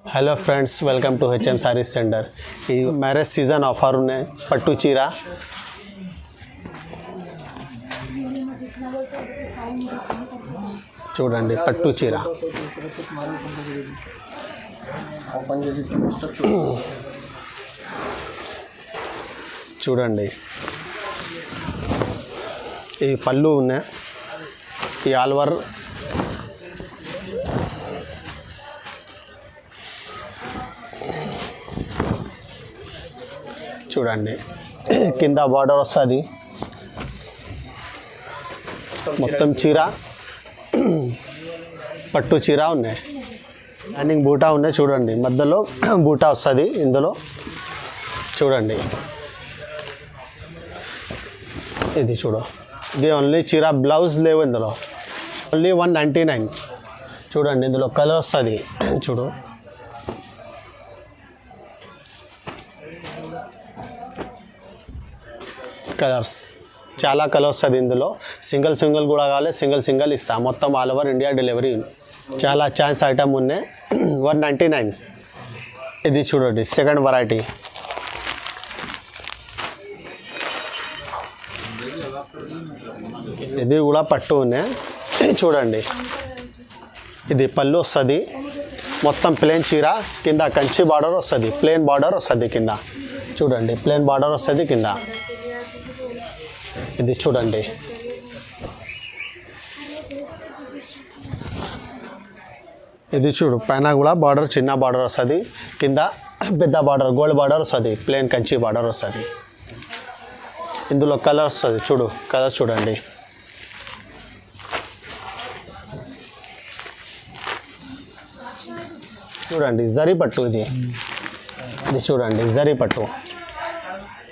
Hello friends, welcome to HM sari centre. ఈ marriage season offer ఉన్నాయి పట్టు చీర చూడండి. పట్టు చీర చూడండి. ఈ పళ్ళు ఉన్నాయి. ఈ ఆల్వర్ చూడండి. కింద బార్డర్ వస్తుంది. మొత్తం చీర పట్టు చీర ఉన్నాయి. లైనింగ్ బూటా ఉన్నాయి. చూడండి, మధ్యలో బూటా వస్తుంది. ఇందులో చూడండి, ఇది చూడు. ఇది ఓన్లీ చీర, బ్లౌజ్ లేవు ఇందులో. ఓన్లీ 199. చూడండి, ఇందులో కలర్ వస్తుంది. చూడు, కలర్స్ చాలా కలర్స్ వస్తుంది ఇందులో. సింగిల్ కూడా కావాలి, సింగిల్ ఇస్తా. మొత్తం ఆల్ ఓవర్ ఇండియా డెలివరీ. చాలా ఛాన్స్ ఐటమ్ ఉన్నాయి. 199. ఇది చూడండి, సెకండ్ వెరైటీ. ఇది కూడా పట్టు ఉన్నాయి. చూడండి, ఇది పళ్ళు వస్తుంది. మొత్తం ప్లేన్ చీర. కింద కంచి బార్డర్ వస్తుంది. ప్లేన్ బార్డర్ వస్తుంది కింద. చూడండి, ప్లేన్ బార్డర్ వస్తుంది కింద. ఇది చూడండి, ఇది చూడు. పైన కూడా బార్డర్ చిన్న బార్డర్ వస్తుంది. కింద పెద్ద బార్డర్, గోల్డ్ బార్డర్ వస్తుంది. ప్లేన్ కంచి బార్డర్ వస్తుంది. ఇందులో కలర్ వస్తుంది. చూడు, కలర్ చూడండి. చూడండి, జరీ పట్టు. ఇది చూడండి, జరీ పట్టు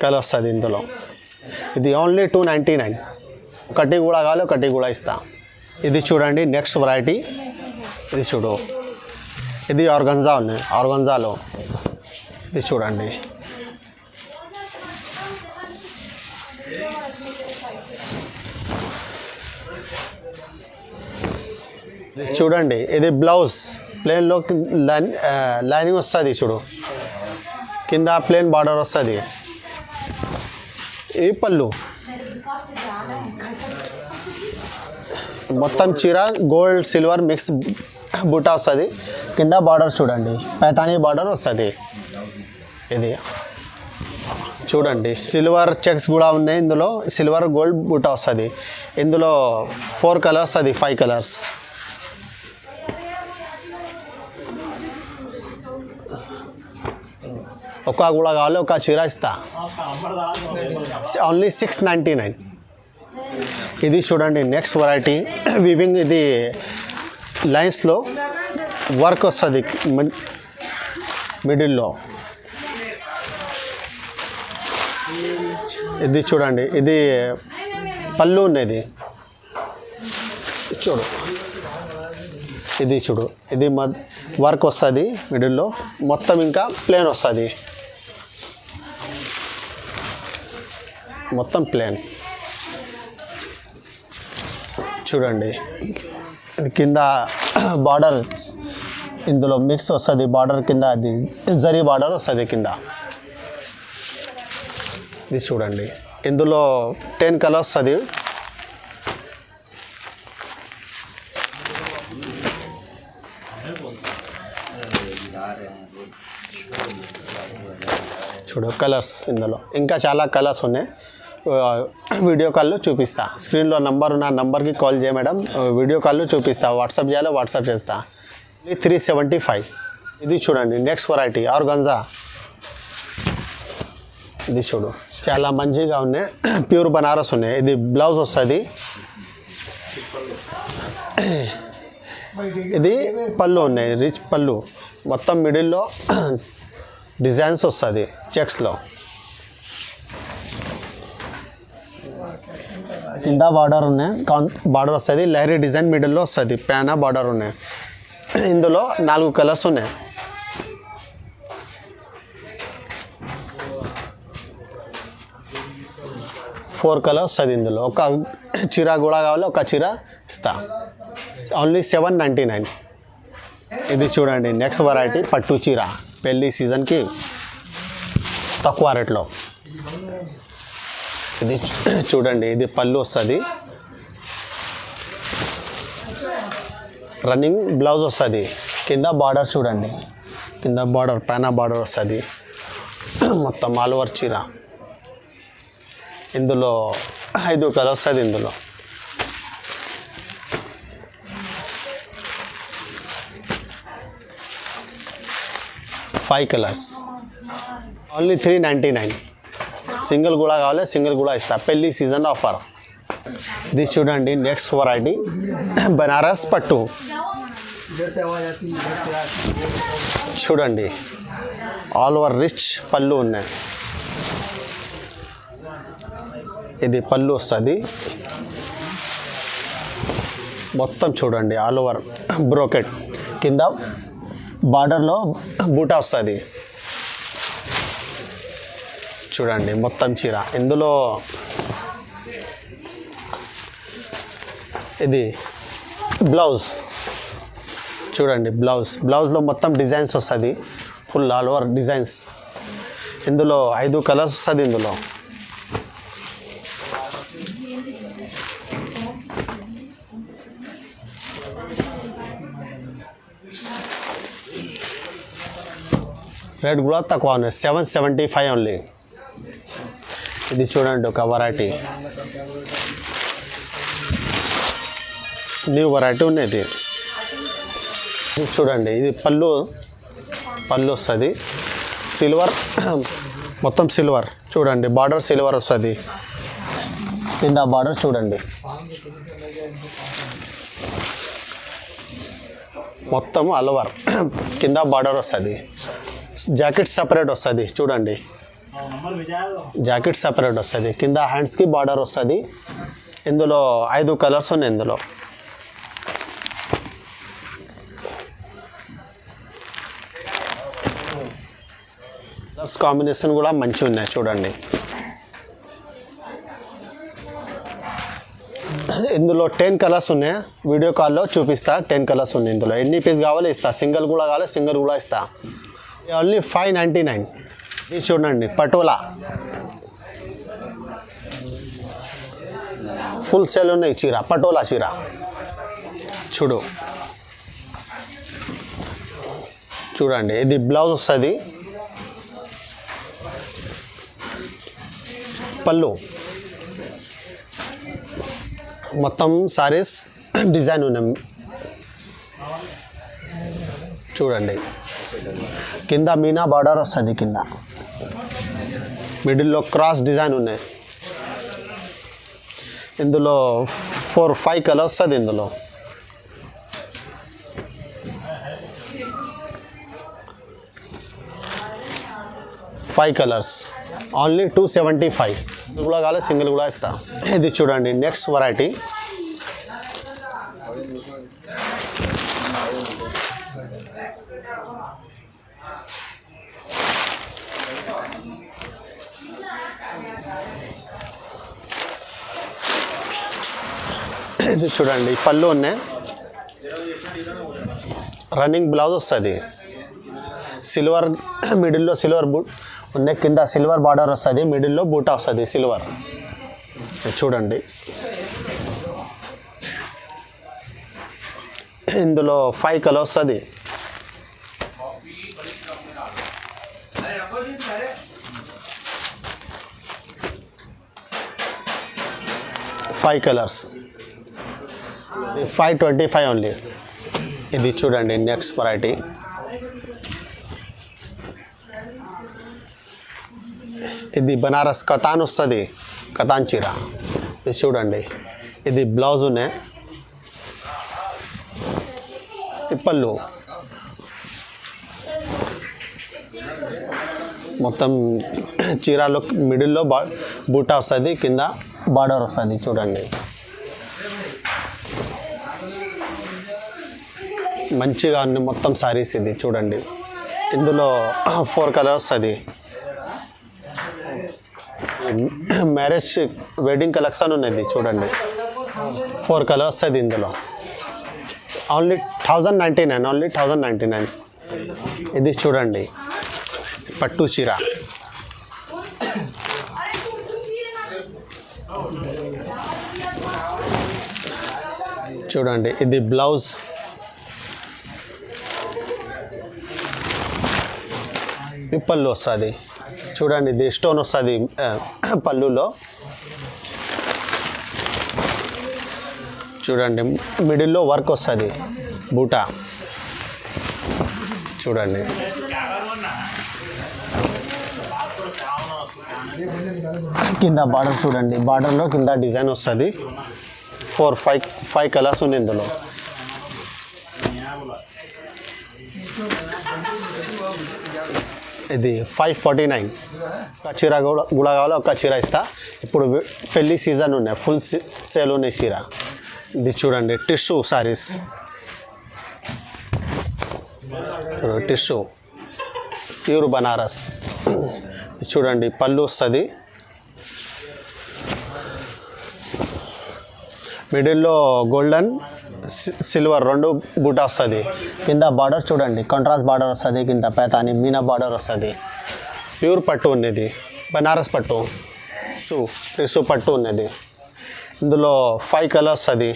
కలర్ వస్తుంది ఇందులో. ఇది ఓన్లీ 299. ఒకటి కూడా కావాలి, ఒకటి కూడా ఇస్తా. ఇది చూడండి, నెక్స్ట్ వెరైటీ. ఇది చూడు, ఇది ఆర్గంజా ఉన్నాయి. ఆర్గంజాలో ఇది చూడండి. ఇది చూడండి, ఇది బ్లౌజ్ ప్లేన్లో లైనింగ్ వస్తుంది. చూడు, కింద ప్లేన్ బార్డర్ వస్తుంది. ఈ పళ్ళు మొత్తం చీర గోల్డ్ సిల్వర్ మిక్స్ బూటా వస్తుంది. కింద బార్డర్ చూడండి, పైతానీ బార్డర్ వస్తుంది. ఇది చూడండి, సిల్వర్ చెక్స్ కూడా ఉన్నాయి. ఇందులో సిల్వర్ గోల్డ్ బూటా వస్తుంది. ఇందులో 4 కలర్స్ వస్తుంది, 5 కలర్స్. ఒక కూడా కావాలి, ఒక చీర ఇస్తా. ఓన్లీ 699. ఇది చూడండి, నెక్స్ట్ వెరైటీ. వీవింగ్. ఇది లైన్స్లో వర్క్ వస్తుంది మిడిల్లో. ఇది చూడండి, ఇది పళ్ళు ఉన్నది. చూడు, ఇది చూడు. ఇది వర్క్ వస్తుంది మిడిల్లో. మొత్తం ఇంకా ప్లేన్ వస్తుంది. మొత్తం ప్లేన్. చూడండి, ఇది కింద బార్డర్ ఇందులో మిక్స్ వస్తుంది. బార్డర్ కింద అది జరీ బార్డర్ వస్తుంది కింద. ఇది చూడండి, ఇందులో 10 కలర్స్ వస్తుంది. చూడు, కలర్స్ ఇందులో ఇంకా చాలా కలర్స్ ఉన్నాయి. వీడియో కాల్లో చూపిస్తా. స్క్రీన్లో నంబర్ ఉన్న నంబర్కి కాల్ చేయ మేడం. వీడియో కాల్లో చూపిస్తా. వాట్సాప్ చేయాలో వాట్సాప్ చేస్తా. 375. ఇది చూడండి, నెక్స్ట్ వెరైటీ ఆర్గంజా. ఇది చూడు, చాలా మంచిగా ఉన్నాయి. ప్యూర్ బనారస్ ఉన్నాయి. ఇది బ్లౌజ్ వస్తుంది. ఇది పళ్ళు ఉన్నాయి, రిచ్ పళ్ళు. మొత్తం మిడిల్లో డిజైన్స్ వస్తుంది చెక్స్లో. కింద బార్డర్ ఉన్నాయి. బార్డర్ వస్తుంది. లహరీ డిజైన్ మిడిల్లో వస్తుంది. ప్యానా బార్డర్ ఉన్నాయి. ఇందులో 4 కలర్స్ ఉన్నాయి. ఫోర్ కలర్స్ అది ఇందులో ఒక చీర కూడా కావాలి ఒక చీర ఇస్తా ఓన్లీ 799 ఇది చూడండి నెక్స్ట్ వెరైటీ పట్టు చీర పెళ్లి సీజన్కి తక్కువ రేట్లో. ఇది చూడండి ఇది పళ్ళు వస్తుంది, రన్నింగ్ బ్లౌజ్ వస్తుంది, కింద బార్డర్ చూడండి, కింద బార్డర్ పైన బార్డర్ వస్తుంది, మొత్తం ఆల్ ఓవర్ చీర. ఇందులో 5 కలర్ వస్తుంది, ఇందులో 5 కలర్స్, ఓన్లీ 399. సింగిల్ కూడా కావాలి, సింగిల్ కూడా ఇస్తా, పెళ్ళి సీజన్ ఆఫర్. ఇది చూడండి నెక్స్ట్ వెరైటీ బనారస్ పట్టు. చూడండి ఆల్ ఓవర్ రిచ్ పళ్ళు ఉన్నాయి. ఇది పళ్ళు వస్తుంది, మొత్తం చూడండి ఆల్ ఓవర్ బ్రోకెట్, కింద బార్డర్లో బూటా వస్తుంది. చూడండి మొత్తం చీర. ఇందులో ఇది బ్లౌజ్ చూడండి, బ్లౌజ్లో మొత్తం డిజైన్స్ వస్తుంది, ఫుల్ ఆల్ ఓవర్ డిజైన్స్. ఇందులో 5 కలర్స్ వస్తుంది. ఇందులో రేట్ కూడా తక్కువ ఉన్నాయి, 775 ఓన్లీ. ఇది చూడండి ఒక వెరైటీ, న్యూ వెరైటీ ఉన్నది. ఇది చూడండి ఇది పళ్ళు వస్తుంది, సిల్వర్, మొత్తం సిల్వర్. చూడండి బార్డర్ సిల్వర్ వస్తుంది, కింద బార్డర్ చూడండి, మొత్తం అల్వర్, కింద బార్డర్ వస్తుంది. జాకెట్ సపరేట్ వస్తుంది చూడండి, జాకెట్ సపరేట్ వస్తుంది, కింద హ్యాండ్స్కి బార్డర్ వస్తుంది. ఇందులో 5 కలర్స్ ఉన్నాయి. ఇందులో కలర్స్ కాంబినేషన్ కూడా మంచిగా ఉన్నాయి చూడండి. ఇందులో 10 కలర్స్ ఉన్నాయి, వీడియో కాల్లో చూపిస్తా. 10 కలర్స్ ఉన్నాయి. ఇందులో ఎన్ని పీస్ కావాలి ఇస్తా, సింగిల్ కూడా కావాలి, సింగిల్ కూడా ఇస్తా. ఓన్లీ 599. ఇది చూడండి పటోలా, ఫుల్ సేల్ ఉన్నాయి చీర, పటోలా చీర చూడండి. ఇది బ్లౌజ్ వస్తుంది, పళ్ళు, మొత్తం సారీస్ డిజైన్ ఉన్నాయి చూడండి. కింద మీనా బార్డర్ వస్తుంది, కింద మిడిల్లో క్రాస్ డిజైన్ ఉన్నాయి. ఇందులో 4-5 కలర్ వస్తుంది. ఇందులో ఫైవ్ కలర్స్, ఓన్లీ 275. కూడా కావాలి, సింగిల్ కూడా ఇస్తా. ఇది చూడండి నెక్స్ట్ వెరైటీ, ఇది చూడండి పళ్ళు ఉన్నాయి, రన్నింగ్ బ్లౌజ్ వస్తుంది, సిల్వర్ మిడిల్లో సిల్వర్ ఉన్నాయి, కింద సిల్వర్ బార్డర్ వస్తుంది, మిడిల్లో బూటా వస్తుంది సిల్వర్. చూడండి ఇందులో 5 కలర్ వస్తుంది. Five colours, 525 only. ఇది చూడండి నెక్స్ట్ వెరైటీ, ఇది బనారస్ కతాన్ వస్తుంది, కతాన్ చీర. ఇది చూడండి, ఇది బ్లౌజ్ ఉన్నాయి, పళ్ళు, మొత్తం చీరలో మిడిల్లో బూటా వస్తుంది, కింద బార్డర్ వస్తుంది చూడండి. మంచిగా అన్ని మొత్తం సారీస్ ఇది చూడండి. ఇందులో 4 కలర్ వస్తుంది, మ్యారేజ్ వెడ్డింగ్ కలెక్షన్ ఉన్నది చూడండి. 4 కలర్ వస్తుంది. ఇందులో ఓన్లీ 1099, ఓన్లీ 1099. ఇది చూడండి పట్టు చీర. చూడండి ఇది బ్లౌజ్. ఈ పళ్ళు వస్తుంది. చూడండి ఇది స్టోన్ వస్తుంది పళ్ళులో. చూడండి మిడిల్లో వర్క్ వస్తుంది బూటా. చూడండి కింద బార్డర్ చూడండి. బార్డర్లో కింద డిజైన్ వస్తుంది. 4-5 కలర్స్ ఉన్నాయి ఇందులో. ఇది 549. ఒక చీర కూడా కావాలో ఒక చీర ఇస్తా. ఇప్పుడు పెళ్ళి సీజన్ ఉన్నాయి, ఫుల్ సేల్ ఉన్నాయి చీర. ఇది చూడండి tissue saris. Tissue pure Banaras. చూడండి పళ్ళు వస్తుంది. మిడిల్లో గోల్డెన్ సిల్వర్ 2 బూటా వస్తుంది. కింద బార్డర్ చూడండి కాంట్రాస్ట్ బార్డర్ వస్తుంది. కింద పైతాని మీనా బార్డర్ వస్తుంది. ప్యూర్ పట్టు ఉన్నది, బనారస్ పట్టు. టిష్యూ పట్టు ఉన్నది. ఇందులో 5 కలర్స్ వస్తుంది.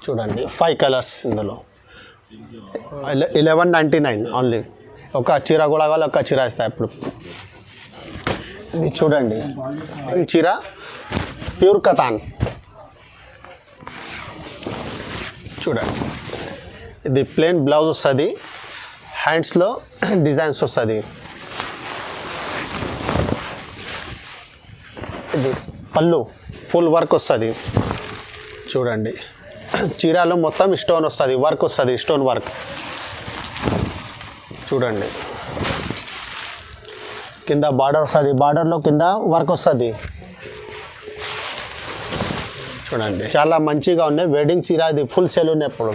చూడండి 5 కలర్స్ ఇందులో. 1199 ఓన్లీ. ఒక చీర కూడా కావాలి, ఒక చీర ఇస్తాయి ఇప్పుడు. ఇది చూడండి ఈ చీర ప్యూర్ కతాన్. చూడండి ఇది ప్లెయిన్ బ్లౌజ్ వస్తుంది. హ్యాండ్స్లో డిజైన్స్ వస్తుంది. ఇది పళ్ళు ఫుల్ వర్క్ వస్తుంది. చూడండి చీరలో మొత్తం స్టోన్ వస్తుంది, వర్క్ వస్తుంది, స్టోన్ వర్క్. చూడండి కింద బార్డర్ వస్తుంది. బార్డర్లో కింద వర్క్ వస్తుంది. చూడండి చాలా మంచిగా ఉన్నాయి. వెడ్డింగ్ చీర ఇది ఫుల్ సేల్ ఉన్నాయి ఇప్పుడు.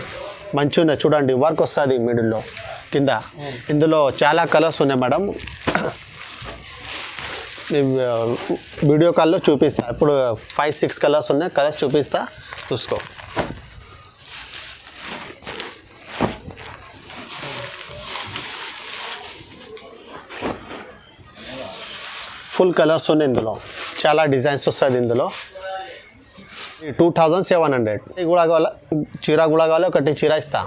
మంచిగా ఉన్నాయి. చూడండి వర్క్ వస్తుంది మిడిల్లో కింద. ఇందులో చాలా కలర్స్ ఉన్నాయి మేడం. వీడియో కాల్లో చూపిస్తా. ఇప్పుడు 5-6 కలర్స్ ఉన్నాయి. కలర్స్ చూపిస్తా, చూసుకో. ఫుల్ కలర్స్ ఉన్నాయి ఇందులో. చాలా డిజైన్స్ వస్తుంది ఇందులో. 2700. కూడా కావాలి, చీర కూడా కావాలి, ఒకటి చీర ఇస్తా.